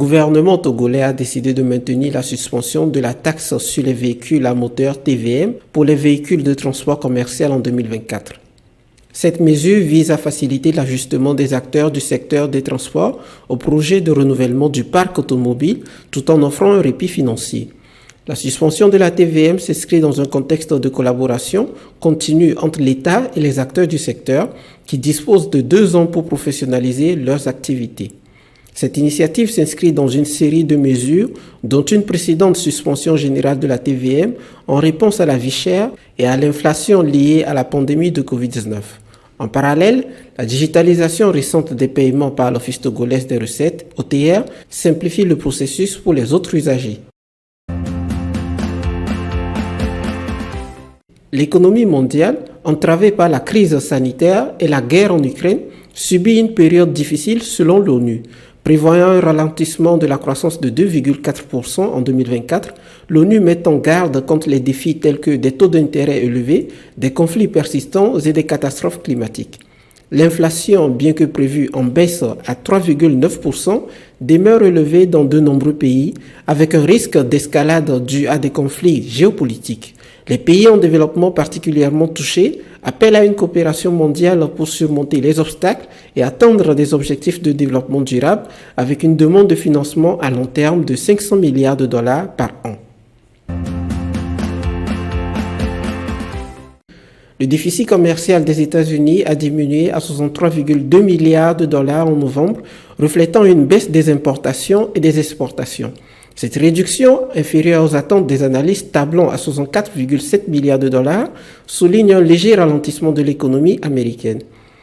gouvernement togolais a décidé de maintenir la suspension de la taxe sur les véhicules à moteur TVM pour les véhicules de transport commercial en 2024. Cette mesure vise à faciliter l'ajustement des acteurs du secteur des transports au projet de renouvellement du parc automobile tout en offrant un répit financier. La suspension de la TVM s'inscrit dans un contexte de collaboration continue entre l'État et les acteurs du secteur qui disposent de 2 ans pour professionnaliser leurs activités. Cette initiative s'inscrit dans une série de mesures, dont une précédente suspension générale de la TVM en réponse à la vie chère et à l'inflation liée à la pandémie de Covid-19. En parallèle, la digitalisation récente des paiements par l'Office togolais des recettes, OTR, simplifie le processus pour les autres usagers. L'économie mondiale, entravée par la crise sanitaire et la guerre en Ukraine, subit une période difficile selon l'ONU. Prévoyant un ralentissement de la croissance de 2,4% en 2024, l'ONU met en garde contre les défis tels que des taux d'intérêt élevés, des conflits persistants et des catastrophes climatiques. L'inflation, bien que prévue en baisse à 3,9%, demeure élevée dans de nombreux pays, avec un risque d'escalade dû à des conflits géopolitiques. Les pays en développement particulièrement touchés appellent à une coopération mondiale pour surmonter les obstacles et atteindre des objectifs de développement durable avec une demande de financement à long terme de 500 milliards de dollars par an. Le déficit commercial des États-Unis a diminué à 63,2 milliards de dollars en novembre, reflétant une baisse des importations et des exportations. Cette réduction, inférieure aux attentes des analystes tablant à 64,7 milliards de dollars, souligne un léger ralentissement de l'économie américaine.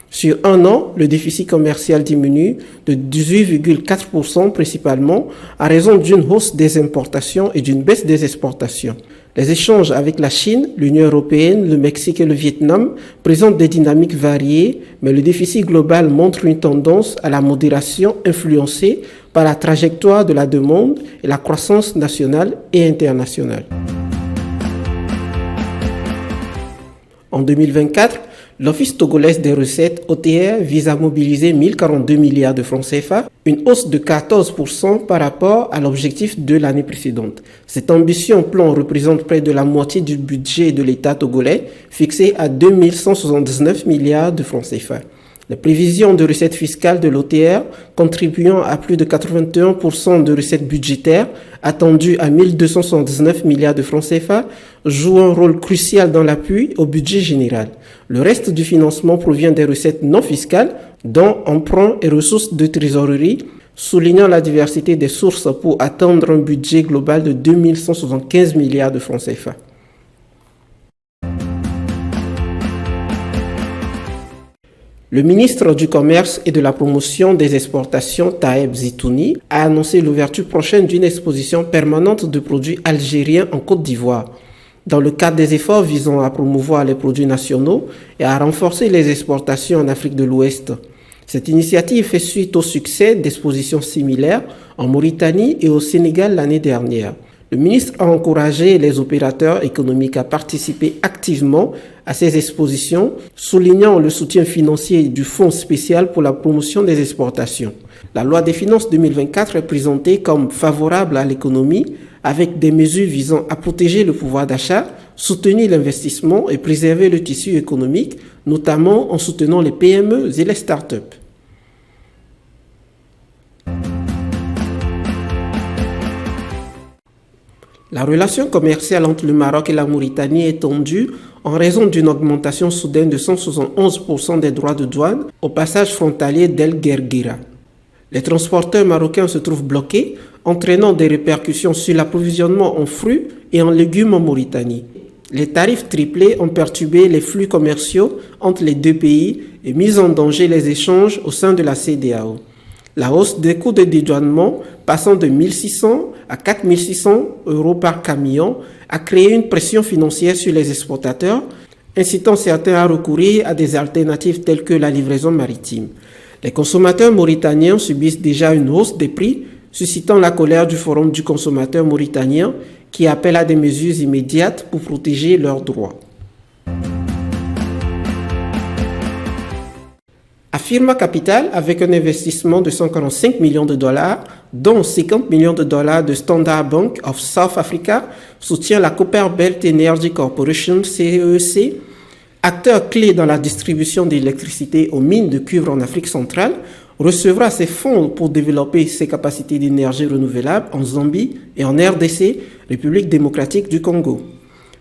Sur un an, le déficit commercial diminue de 18,4% principalement à raison d'une hausse des importations et d'une baisse des exportations. Les échanges avec la Chine, l'Union européenne, le Mexique et le Vietnam présentent des dynamiques variées, mais le déficit global montre une tendance à la modération influencée par la trajectoire de la demande et la croissance nationale et internationale. En 2024, l'Office togolais des recettes OTR vise à mobiliser 1042 milliards de francs CFA, une hausse de 14% par rapport à l'objectif de l'année précédente. Cette ambition plan représente près de la moitié du budget de l'État togolais, fixé à 2179 milliards de francs CFA. Les prévisions de recettes fiscales de l'OTR, contribuant à plus de 81% de recettes budgétaires, attendues à 1279 milliards de francs CFA, jouent un rôle crucial dans l'appui au budget général. Le reste du financement provient des recettes non fiscales, dont emprunts et ressources de trésorerie, soulignant la diversité des sources pour atteindre un budget global de 2175 milliards de francs CFA. Le ministre du Commerce et de la Promotion des Exportations, Taeb Zitouni, a annoncé l'ouverture prochaine d'une exposition permanente de produits algériens en Côte d'Ivoire, dans le cadre des efforts visant à promouvoir les produits nationaux et à renforcer les exportations en Afrique de l'Ouest. Cette initiative fait suite au succès d'expositions similaires en Mauritanie et au Sénégal l'année dernière. Le ministre a encouragé les opérateurs économiques à participer activement à ces expositions, soulignant le soutien financier du Fonds spécial pour la promotion des exportations. La loi des finances 2024 est présentée comme favorable à l'économie avec des mesures visant à protéger le pouvoir d'achat, soutenir l'investissement et préserver le tissu économique, notamment en soutenant les PME et les startups. La relation commerciale entre le Maroc et la Mauritanie est tendue en raison d'une augmentation soudaine de 171% des droits de douane au passage frontalier d'El Guerguera. Les transporteurs marocains se trouvent bloqués, entraînant des répercussions sur l'approvisionnement en fruits et en légumes en Mauritanie. Les tarifs triplés ont perturbé les flux commerciaux entre les deux pays et mis en danger les échanges au sein de la CEDEAO. La hausse des coûts de dédouanement, passant de 1 600 à 4 600 euros par camion, a créé une pression financière sur les exportateurs, incitant certains à recourir à des alternatives telles que la livraison maritime. Les consommateurs mauritaniens subissent déjà une hausse des prix, suscitant la colère du Forum du consommateur mauritanien qui appelle à des mesures immédiates pour protéger leurs droits. Affirma Capital, avec un investissement de 145 millions de dollars, dont 50 millions de dollars de Standard Bank of South Africa, soutient la Copperbelt Energy Corporation, CEC, acteur clé dans la distribution d'électricité aux mines de cuivre en Afrique centrale, recevra ces fonds pour développer ses capacités d'énergie renouvelable en Zambie et en RDC, République démocratique du Congo.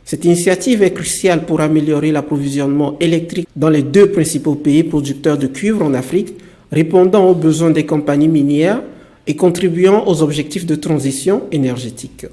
Cette initiative est cruciale pour améliorer l'approvisionnement électrique dans les deux principaux pays producteurs de cuivre en Afrique, répondant aux besoins des compagnies minières et contribuant aux objectifs de transition énergétique.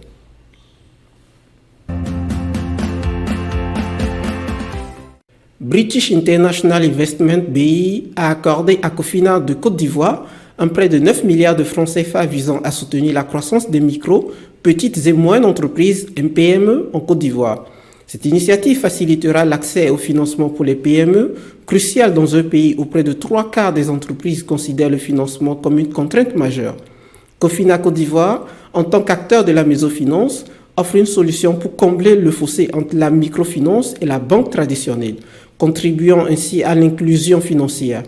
British International Investment BI a accordé à Cofina de Côte d'Ivoire un prêt de 9 milliards de francs CFA visant à soutenir la croissance des micro, petites et moyennes entreprises MPME en Côte d'Ivoire. Cette initiative facilitera l'accès au financement pour les PME, crucial dans un pays où près de 3/4 des entreprises considèrent le financement comme une contrainte majeure. Cofina Côte d'Ivoire, en tant qu'acteur de la mésofinance, offre une solution pour combler le fossé entre la microfinance et la banque traditionnelle, contribuant ainsi à l'inclusion financière.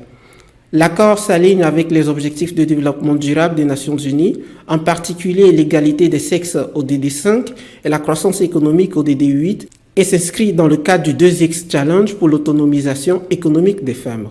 L'accord s'aligne avec les objectifs de développement durable des Nations Unies, en particulier l'égalité des sexes au DD5 et la croissance économique au DD8, et s'inscrit dans le cadre du 2X Challenge pour l'autonomisation économique des femmes.